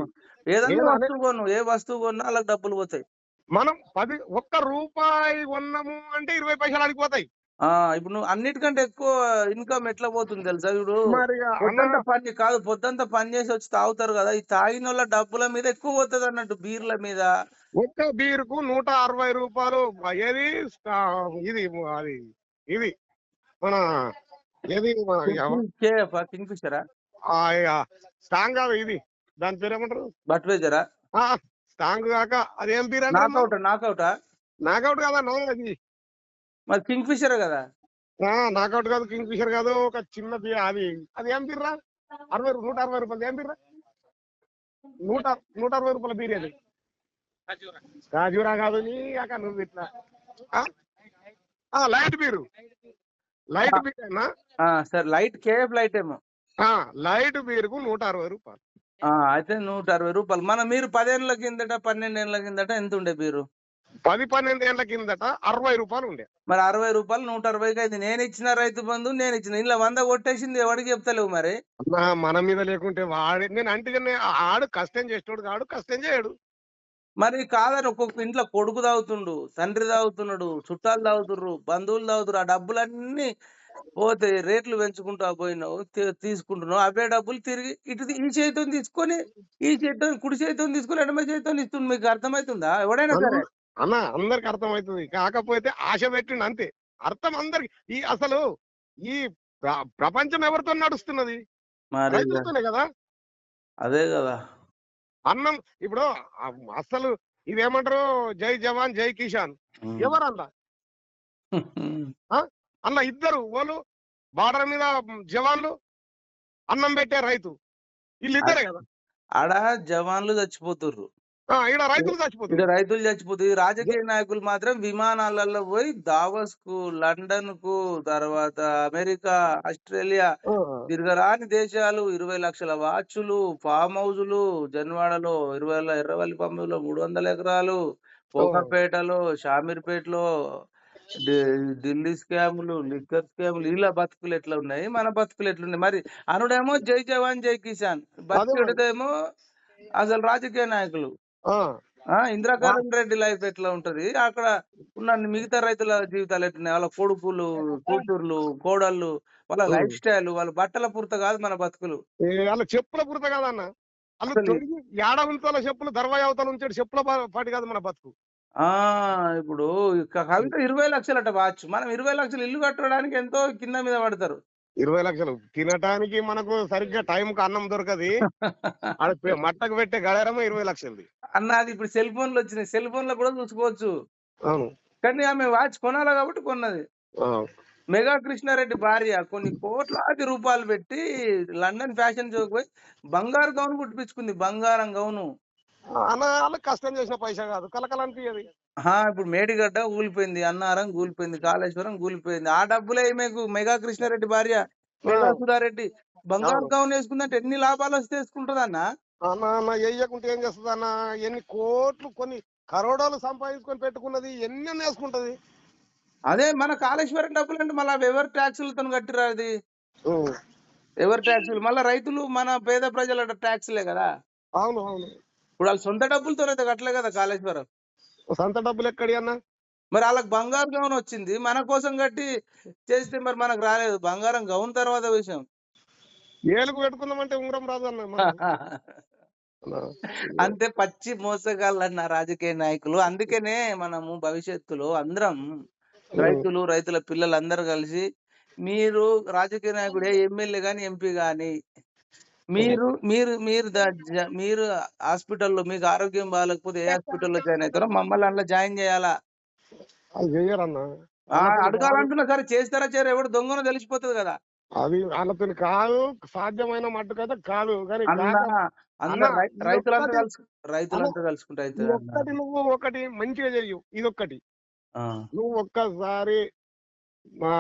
ఏదన్నా నేను అదే వస్తువు కొను ఏ వస్తువు కొన్నా వాళ్ళకి డబ్బులు పోతాయి. మనం 1 రూపాయి కొన్నాము అంటే 20 పైసలు ఆడిపోతాయి. ఇప్పుడు నువ్వు అన్నిటికంటే ఎక్కువ ఇన్కమ్ ఎట్లా పోతుంది తెలుసా? ఇప్పుడు మరి అన్న పొద్దంతా పని చేసి వచ్చి తాగుతారు కదా, ఈ తాగిన వాళ్ళ డబ్బుల మీద ఎక్కువ పోతుంది అన్నట్టు, బీర్ల మీద. ఒక్క బీరుకు 160 రూపాయలు. ఏది ఆ, ఇది అది ఇది మన ఏది కింగ్ ఫిషరా స్ట్రాంగ్ కాదు ఇది, దాని పేరు ఏమంటారు, బట్వేజరా స్ట్రాంగ్ కాక అదేం బీర్ అంటారు, నాకౌటా నాకౌట్ కాదన్నా అది. మరి కింగ్ ఫిషర్ కదా. నాకౌట్ కాదు, కింగ్ ఫిషర్ కాదు, ఒక చిన్న బీర్ అది. అది ఏం బీర్రా, 160 రూపాయలు ఏం బీర్రా, 160 రూపాయల బీర్ అది. కాజూరా కాదు నీ అక్క నువ్వు ఇట్లా. లైట్ బీరు, లైట్ బీర్ అన్నా. సరే లైట్ కేఎఫ్ లైట్ ఏమో. లైట్ బీరుకు 160 రూపాయలు. అయితే 160 రూపాయలు. మీరు 10 ఏళ్ల కిందట 12 ఏళ్ల కిందట ఎంత ఉండే బీరు? 10-12 ఏళ్ల కిందట 60 రూపాయలు ఉండే. మరి 60 రూపాయలు 160కి అయితే నేను ఇచ్చిన రైతు బంధు నేను ఇచ్చిన ఇలా 100 కొట్టేసింది ఎవరికి చెప్తలేవు మరి. మన మీద లేకుంటే వాడి నేను అంటే ఆడు కష్టం చేసేటోడు, ఆడు కష్టం చేయడు. మరి కాదని ఒక్కొక్క ఇంట్లో కొడుకు తాగుతుండు, తండ్రి తాగుతున్నాడు, చుట్టాలు తాగుతుర్రు, బంధువులు తాగుతుర్రు. ఆ డబ్బులన్నీ పోతే రేట్లు పెంచుకుంటా పోయినావు, తీసుకుంటున్నావు. అవే డబ్బులు తిరిగి ఈ చేతితో తీసుకొని ఈ చేతితో కుడి చేతితో తీసుకొని ఎడమ చేతితో ఇస్తుంది. మీకు అర్థమవుతుందా? ఎవడైనా సరే అన్న అందరికి అర్థమవుతుంది, కాకపోతే ఆశ పెట్టిండు అంతే. అర్థం అందరికి. అసలు ఈ ప్రపంచం ఎవరితో నడుస్తున్నది? రైతులతోనే కదా. అదే కదా అన్నం ఇప్పుడు అసలు ఇదేమంటారు, జై జవాన్ జై కిసాన్ ఎవరన్నా అన్న ఇద్దరు వాళ్ళు బార్డర్ మీద జవాన్లు, అన్నం పెట్టే రైతు, వీళ్ళిద్దరే కదా. ఆడ జవాన్లు చచ్చిపోతుర్రు, ఈడ రైతులు చచ్చిపోతారు. రాజకీయ నాయకులు మాత్రం విమానాలలో పోయి దావోస్ కు, లండన్ కు, తర్వాత అమెరికా, ఆస్ట్రేలియా తిరగరాని దేశాలు, 20 లక్షల వాచ్లు, ఫామ్ హౌజులు, జన్వాడలో 20 ఎర్రవల్లి పంపులో 300 ఎకరాలు, పోకపేటలో, షామీర్పేటలో ఢిల్లీ స్కాములు, లిక్కర్ స్కాములు. ఇలా బతుకులు ఎట్లా ఉన్నాయి, మన బతుకులు ఎట్లున్నాయి మరి? అనుడేమో జై జవాన్ జై కిసాన్, బతుకుడేమో అసలు రాజకీయ నాయకులు. ఇంద్రకరణ్ రెడ్డి లైఫ్ ఎట్లా ఉంటది, అక్కడ ఉన్న మిగతా రైతుల జీవితాలు ఎట్లున్నాయి, వాళ్ళ కొడుకులు, కూతుర్లు, కోడళ్ళు, వాళ్ళ లైఫ్ స్టైల్, వాళ్ళ బట్టల పురత కాదు మన బతుకులు. వాళ్ళ చెప్పుల పురత కాదన్న, వాళ్ళు ఏడాది చెప్పులు దర్వాయి అవతల ఉంచాడు, చెప్పుల పాటి కాదు మన బతుకు. ఇప్పుడు కవిత 20 లక్షలట వాచ్. మనం 20 లక్షలు ఇల్లు కట్టడానికి ఎంతో కింద మీద పడతారు. 20 లక్షలు తినటానికి మనకు సరిగ్గా టైంకి అన్నం దొరకది. మట్టకు పెట్టే గడారమో 20 లక్షలు అన్నది. ఇప్పుడు సెల్ ఫోన్లు వచ్చినాయి, సెల్ ఫోన్ లో కూడా చూసుకోవచ్చు. అవును, కానీ ఆమె వాచ్ కొనాలి కాబట్టి కొన్నది. మెగా కృష్ణారెడ్డి భార్య కొన్ని కోట్లాది రూపాయలు పెట్టి లండన్ ఫ్యాషన్ షోకి పోయి బంగారు గౌన్ కుట్టించుకుంది, బంగారం గౌను. వాళ్ళకి కష్టం చేసిన పైసా కాదు, కలకలనిపించదు. ఇప్పుడు మేడిగడ్డ కూలిపోయింది, అన్నారం కూలిపోయింది, కాళేశ్వరం కూలిపోయింది. ఆ డబ్బులే మీకు మెగా కృష్ణారెడ్డి భార్య మెగా సుధారెడ్డి బంగారు గౌన్ వేసుకుందంటే ఎన్ని లాభాలు వస్తే వేసుకుంటుందన్న. అన్న వేయకుంటే ఏం చేస్తుంది అన్న? ఎన్ని కోట్లు కొన్ని కరోడాలు సంపాదించుకొని పెట్టుకున్నది ఎన్ని వేసుకుంటది. అదే మన కాళేశ్వరం డబ్బులు అంటే మళ్ళీ ఎవరు ట్యాక్సులతో కట్టిరా అది? ఉం. ఎవరు ట్యాక్సులు? మళ్ళీ రైతులు మన పేద ప్రజల ట్యాక్సులే కదా. అవును అవును. ఇప్పుడు వాళ్ళ సొంత డబ్బులతో అయితే కట్టలే కదా కాళేశ్వరం. సొంత డబ్బులు ఎక్కడి అన్న? మరి వాళ్ళకి బంగారు గౌన్ వచ్చింది, మన కోసం కట్టి చేస్తే మరి మనకు రాలేదు. బంగారం గౌన్ తర్వాత విషయం. ఏలుగు పెట్టుకుందామంటే ఉంగరం రాదు అన్న మనకు. అన్న, అంతే పచ్చి మోసగాళ్ళు అన్న రాజకీయ నాయకులు. అందుకనే మనము భవిష్యత్తులో అందరం రైతులు, రైతుల పిల్లలు అందరూ కలిసి, మీరు రాజకీయ నాయకుడు ఎమ్మెల్యే గాని ఎంపీ గాని మీరు మీరు మీరు మీరు హాస్పిటల్లో మీకు ఆరోగ్యం బాగాలేకపోతే ఏ హాస్పిటల్లో జాయిన్ అవుతారో మమ్మల్ని అందులో జాయిన్ చేయాలా. అది చెయ్యరన్న. వాళ్ళతో కాదు, అడగాలంటున్నా సరే, చేస్తారా చేయరా ఎవడు దొంగనో తెలిసిపోతుంది కదా అది వాళ్ళతో కాదు, సాధ్యమైన మట్టుకైతే కాదు. కానీ అన్న. కాక అన్న అందరు రైతులంతా ఇదొక్కటి కలుసు అన్న, రైతులంతా కలుసుకుంటే అవుతుంది అన్న. ఇదొక్కటి నువ్వు ఒకటి మంచిగా చెయ్యు. ఇదొక్కటి ఆ, నువ్వు ఒక్కసారి మా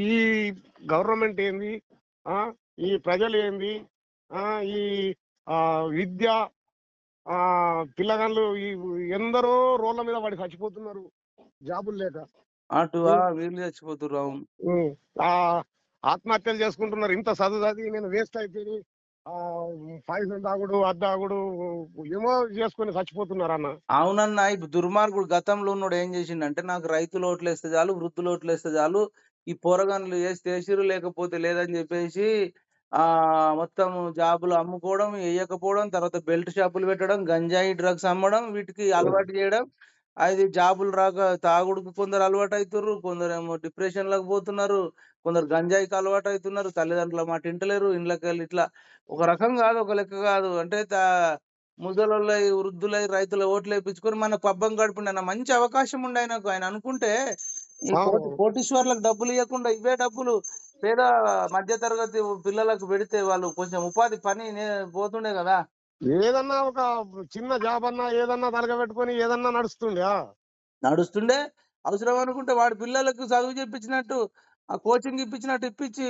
ఈ గవర్నమెంట్ ఏంది, ఆ ఈ ప్రజలు ఏంది, ఆ ఈ ఆ విద్య, ఆ పిల్లగాళ్ళు ఈ ఎందరో రోడ్ల మీద పడి చచ్చిపోతున్నారు జాబులు లేక. అటు వీళ్ళు చచ్చిపోతుర్రు. అవును. ఉం. ఆ ఆత్మహత్యలు చేసుకుంటున్నారు. ఇంత చదువు చదివి నేను వేస్ట్ అయిపోయి ఆ పాయిజన్ తాగుడు, అద్దాగుడు ఏమో చేసుకొని చచ్చిపోతున్నారు అన్న. అవునన్నా, ఇప్పుడు దుర్మార్గుడు గతంలో ఉన్నోడు ఏం చేసిండంటే, నాకు రైతులు ఓట్లేస్తే చాలు, వృద్ధులు ఓట్లేస్తే చాలు, ఈ పోరగాన్లు చేస్తే వేసిరు లేకపోతే లేదని చెప్పేసి మొత్తం జాబులు అమ్ముకోవడం, వేయకపోవడం, తర్వాత బెల్ట్ షాపులు పెట్టడం, గంజాయి డ్రగ్స్ అమ్మడం, వీటికి అలవాటు చేయడం. అది జాబులు రాక తాగుడుకు కొందరు అలవాటు అవుతుర్రు, కొందరేమో డిప్రెషన్లకు పోతున్నారు, కొందరు గంజాయికి అలవాటు అవుతున్నారు, తల్లిదండ్రుల మాట ఇంటలేరు, ఇండ్లకి వెళ్ళి ఇట్లా ఒక రకం కాదు, ఒక లెక్క కాదు. అంటే ముసలోళ్ళై, వృద్ధులై, రైతుల ఓట్లు వేయించుకొని మన పబ్బం గడుపుండే మంచి అవకాశం ఉండే ఆయనకు. ఆయన అనుకుంటే ఈ కోటీశ్వర్లకు డబ్బులు ఇవ్వకుండా ఇవే డబ్బులు పేద మధ్య తరగతి పిల్లలకు పెడితే వాళ్ళు కొంచెం ఉపాధి పని పోతుండే కదా. ఏదన్నా ఒక చిన్న జాబ్ అన్నా ఏదన్నా తలగబెట్టుకొని ఏదన్నా నడుస్తుండే. నడుస్తుండే. అవసరం అనుకుంటే వాడి పిల్లలకు చదువు చెప్పించినట్టు, ఆ కోచింగ్ ఇప్పించినట్టు ఇప్పించి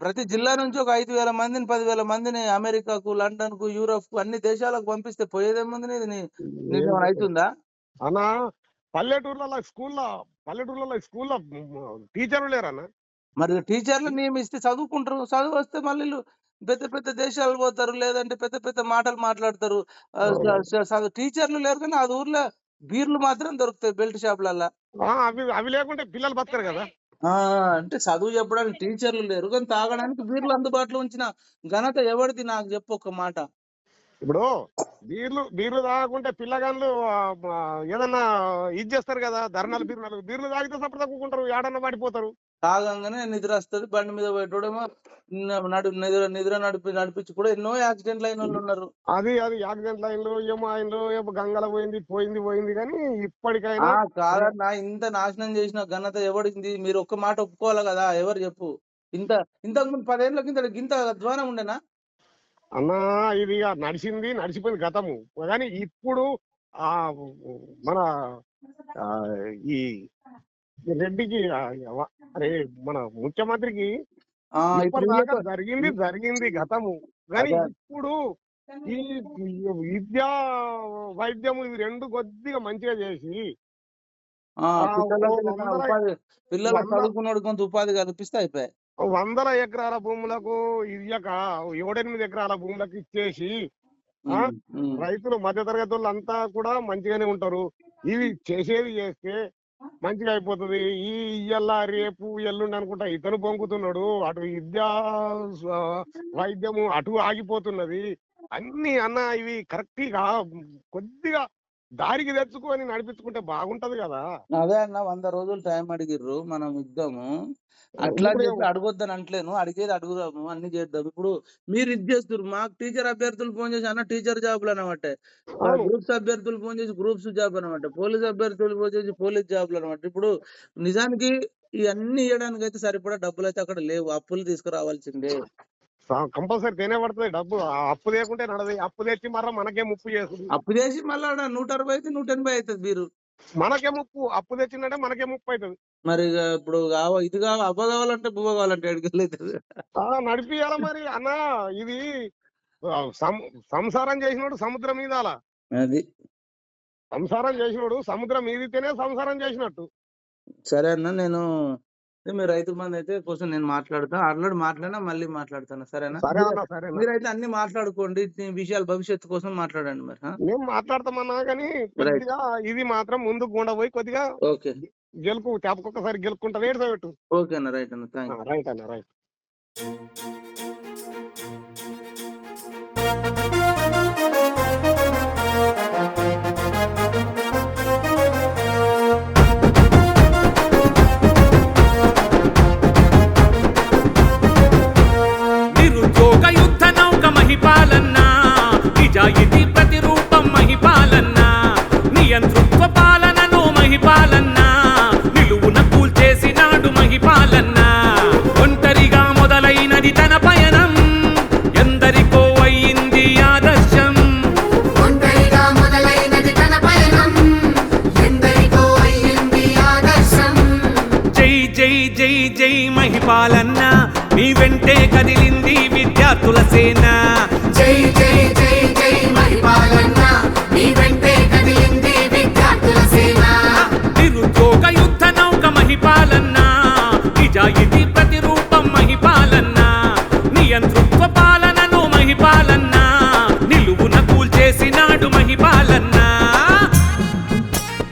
ప్రతి జిల్లా నుంచి ఒక 5,000 మందిని, 10,000 మందిని అమెరికాకు, లండన్ కు, యూరప్ కు అన్ని దేశాలకు పంపిస్తే పోయేదేముంది? నీకేమైనా అవుతుందా? అన్నా పల్లెటూర్లలో స్కూల్లో టీచర్లు లేరన్నా. మరి టీచర్లు నియమిస్తే చదువుకుంటారు. చదువు వస్తే మళ్ళీ వీళ్ళు పెద్ద పెద్ద దేశాలు పోతారు, లేదంటే పెద్ద పెద్ద మాటలు మాట్లాడతారు. టీచర్లు లేరు కానీ ఆ ఊర్లో బీర్లు మాత్రం దొరుకుతాయి బెల్ట్ షాపులల్లా. అవి అవి లేకుంటే పిల్లలు బతకరు కదా. అంటే చదువు చెప్పడానికి టీచర్లు లేరు కానీ తాగడానికి బీర్లు అందుబాటులో ఉంచిన ఘనత ఎవరిది నాకు చెప్పు ఒక మాట. ఇప్పుడు బీర్లు తాగకుంటే పిల్లగాళ్ళు ఏదన్నా ఇది చేస్తారు కదా, ధర్నాలు బీర్లు తాగితే సప్పుడు తగ్గుకుంటారు, ఏడన్నా పడిపోతారు. తాగంగానే నిద్ర వస్తుంది. బండి మీద పోయేటోడేమో నిద్ర నడిపించి కూడా ఎన్నో యాక్సిడెంట్లు అయిన వాళ్ళు ఉన్నారు. అది యాక్సిడెంట్ ఏమో గంగల పోయింది కానీ ఇప్పటికైనా కాదన్నా, ఇంత నాశనం చేసిన ఘనత ఎవడింది? మీరు ఒక్క మాట ఒప్పుకోవాలి కదా. ఎవరు చెప్పు? ఇంతకు ముందు 10 ఏళ్ల కింద గింత అధ్వానం ఉండేనా అన్నా? ఇది నడిచిపోయింది గతము. కానీ ఇప్పుడు ఆ మన ఈ రెడ్డికి అరే మన ముఖ్యమంత్రికి ఇప్పటిదాకా జరిగింది గతము. కానీ ఇప్పుడు ఈ విద్యా వైద్యము ఇవి రెండు కొద్దిగా మంచిగా చేసి పిల్లలకు చదువుకున్నాడు కొంత ఉపాధి కల్పిస్తే అయిపోయాయి. 100 ఎకరాల భూములకు ఇయ్యక 7-8 ఎకరాల భూములకు ఇచ్చేసి రైతులు మధ్యతరగతి వాళ్ళు అంతా కూడా మంచిగానే ఉంటారు. ఇవి చేసేది చేస్తే మంచిగా అయిపోతుంది. ఇయ్యల్లా రేపు ఎల్లుండి అనుకుంటా ఇతను పొంగుతున్నాడు, అటు విద్యా వైద్యము అటు ఆగిపోతున్నది. అన్ని అన్న ఇవి కరెక్ట్ గా కొద్దిగా దారికి తెచ్చుకొని నడిపించుకుంటే బాగుంటది కదా. అదే అన్న, 100 రోజులు టైం అడిగిర్రు, మనం ఇద్దాము. అట్లా అని చెప్పి అడగొద్దని అంటలేను, అడిగేది అడుగుదాము, అన్ని చేద్దాం. ఇప్పుడు మీరు ఇది చేస్తారు, మాకు టీచర్ అభ్యర్థులు ఫోన్ చేసి అన్న టీచర్ జాబులు అనమాట, గ్రూప్స్ అభ్యర్థులు ఫోన్ చేసి గ్రూప్స్ జాబ్ అనమాట, పోలీస్ అభ్యర్థులు ఫోన్ చేసి పోలీస్ జాబులు అనమాట. ఇప్పుడు నిజానికి ఇవన్నీ ఇవ్వడానికి అయితే సరిపడా డబ్బులు అయితే అక్కడ లేవు, అప్పులు తీసుకురావాల్సిందే. కంపల్సరీ తేనే పడుతుంది డబ్బు. అప్పు లేకుంటే నడదు. అప్పు తెచ్చి మళ్ళీ మనకే ముప్పు చేస్తుంది. అప్పు చేసి మళ్ళీ 160 అయితే 180 అవుతుంది మీరు. మనకే ముప్పు. అప్పు తెచ్చిందంటే మనకే ముప్పు అవుతుంది. మరి ఇప్పుడు ఇది అవ్వ కావాలంటే బువ్వ కావాలంటే అడిగలేదు నడిపియాల మరి అన్న. ఇది సంసారం చేసినోడు సముద్రం మీద అలా అది. సంసారం చేసినోడు సముద్రం మీదితేనే సంసారం చేసినట్టు. సరే అన్న, నేను మీరు రైతు బంధు అయితే కోసం నేను మాట్లాడతాను. ఆల్రెడీ మాట్లాడినా, మళ్ళీ మాట్లాడతాను. సరేనా? సరే అన్న, సరేనా? మీరైతే అన్ని మాట్లాడుకోండి, ఈ విషయాలు భవిష్యత్తు కోసం మాట్లాడండి మరి. మేము మాట్లాడతామన్నా కానీ రైట్. కొద్దిగా ఇది మాత్రం ముందుకు గుండా పోయి కొద్దిగా ఓకే. గెలుపు ఒక్కొక్కసారి గెలుపుకుంటా ఏడ్చబెట్టు. ఓకే అన్న, రైట్ అన్న, థ్యాంక్ యూ. రైట్ అన్న, రైట్. నిరుద్యోగ యుద్ధ నౌక మహిపాలన్న, నిజాయితీ ప్రతిరూపం మహిపాలన్న, నియంతృత్వ పాలనను మహిపాలన్న, నిలువున కూల్చేసినాడు మహిపాలన్న. ఒంటరిగా మొదలైనది తన పయనం, ఎందరికో అయ్యింది ఆదర్శం. ఒంటరిగా మొదలైనది తన పయనం, ఎందరికో అయ్యింది ఆదర్శం. జై జై జై జై మహిపాలన్న, నీ వెంటే కదిలింది విద్యార్థుల సేన. జై జై జై జై మహిపాలన్న, నీ వెంటే కదిలింది విద్యార్థుల సేన. నిరుద్యోగ యుద్ధ నౌక మహిపాలన్న, నిజాయితీ ప్రతిరూపం